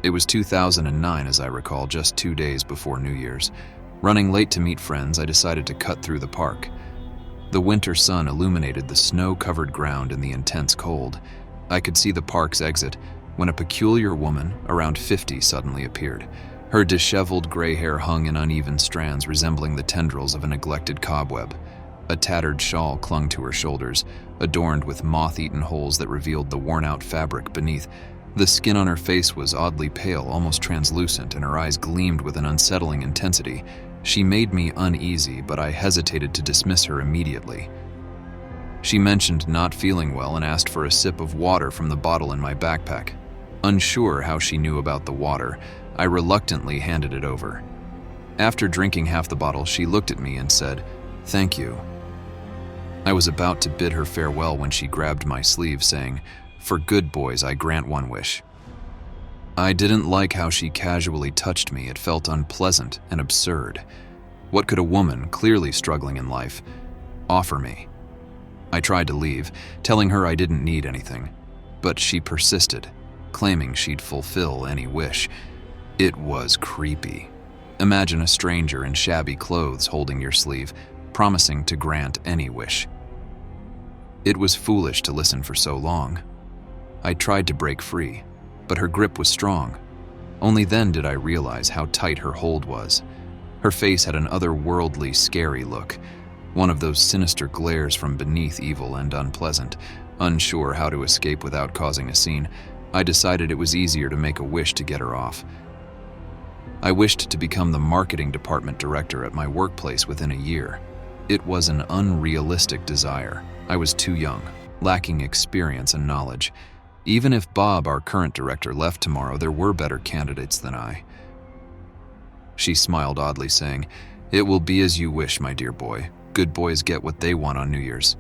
It was 2009, as I recall, just 2 days before New Year's. Running late to meet friends, I decided to cut through the park. The winter sun illuminated the snow-covered ground in the intense cold. I could see the park's exit when a peculiar woman, around 50, suddenly appeared. Her disheveled gray hair hung in uneven strands resembling the tendrils of a neglected cobweb. A tattered shawl clung to her shoulders, adorned with moth-eaten holes that revealed the worn-out fabric beneath. The skin on her face was oddly pale, almost translucent, and her eyes gleamed with an unsettling intensity. She made me uneasy, but I hesitated to dismiss her immediately. She mentioned not feeling well and asked for a sip of water from the bottle in my backpack. Unsure how she knew about the water, I reluctantly handed it over. After drinking half the bottle, she looked at me and said, "Thank you." I was about to bid her farewell when she grabbed my sleeve, saying, "For good boys, I grant one wish." I didn't like how she casually touched me. It felt unpleasant and absurd. What could a woman, clearly struggling in life, offer me? I tried to leave, telling her I didn't need anything, but she persisted, claiming she'd fulfill any wish. It was creepy. Imagine a stranger in shabby clothes holding your sleeve, promising to grant any wish. It was foolish to listen for so long. I tried to break free, but her grip was strong. Only then did I realize how tight her hold was. Her face had an otherworldly, scary look, one of those sinister glares from beneath, evil and unpleasant. Unsure how to escape without causing a scene, I decided it was easier to make a wish to get her off. I wished to become the marketing department director at my workplace within a year. It was an unrealistic desire. I was too young, lacking experience and knowledge. Even if Bob, our current director, left tomorrow, there were better candidates than I. She smiled oddly, saying, "It will be as you wish, my dear boy. Good boys get what they want on New Year's."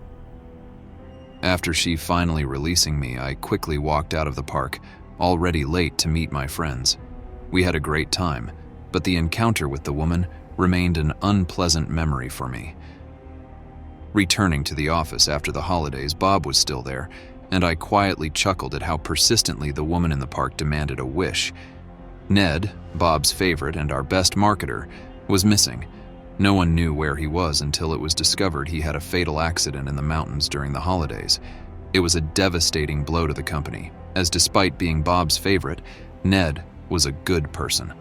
After she finally releasing me, I quickly walked out of the park, already late to meet my friends. We had a great time, but the encounter with the woman remained an unpleasant memory for me. Returning to the office after the holidays, Bob was still there, and I quietly chuckled at how persistently the woman in the park demanded a wish. Ned, Bob's favorite and our best marketer, was missing. No one knew where he was until it was discovered he had a fatal accident in the mountains during the holidays. It was a devastating blow to the company, as despite being Bob's favorite, Ned was a good person.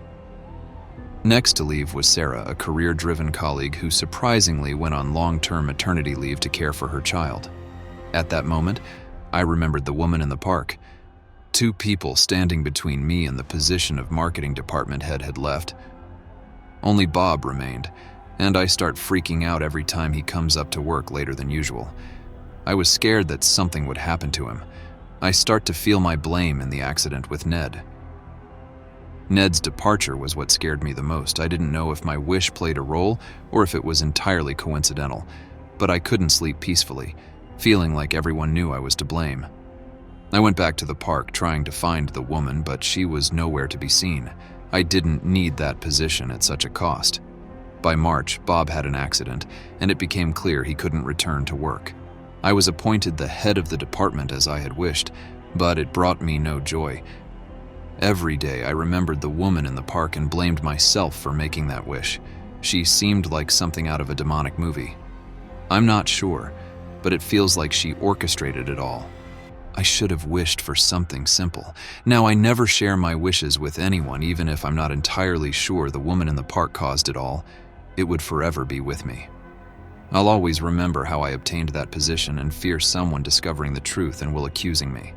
Next to leave was Sarah, a career-driven colleague who surprisingly went on long-term maternity leave to care for her child. At that moment, I remembered the woman in the park. Two people standing between me and the position of marketing department head had left. Only Bob remained, and I start freaking out every time he comes up to work later than usual. I was scared that something would happen to him. I start to feel my blame in the accident with Ned. Ned's departure was what scared me the most. I didn't know if my wish played a role or if it was entirely coincidental, but I couldn't sleep peacefully, feeling like everyone knew I was to blame. I went back to the park trying to find the woman, but she was nowhere to be seen. I didn't need that position at such a cost. By March, Bob had an accident, and it became clear he couldn't return to work. I was appointed the head of the department as I had wished, but it brought me no joy. Every day I remembered the woman in the park and blamed myself for making that wish. She seemed like something out of a demonic movie. I'm not sure, but it feels like she orchestrated it all. I should have wished for something simple. Now I never share my wishes with anyone, even if I'm not entirely sure the woman in the park caused it all. It would forever be with me. I'll always remember how I obtained that position and fear someone discovering the truth and will accusing me.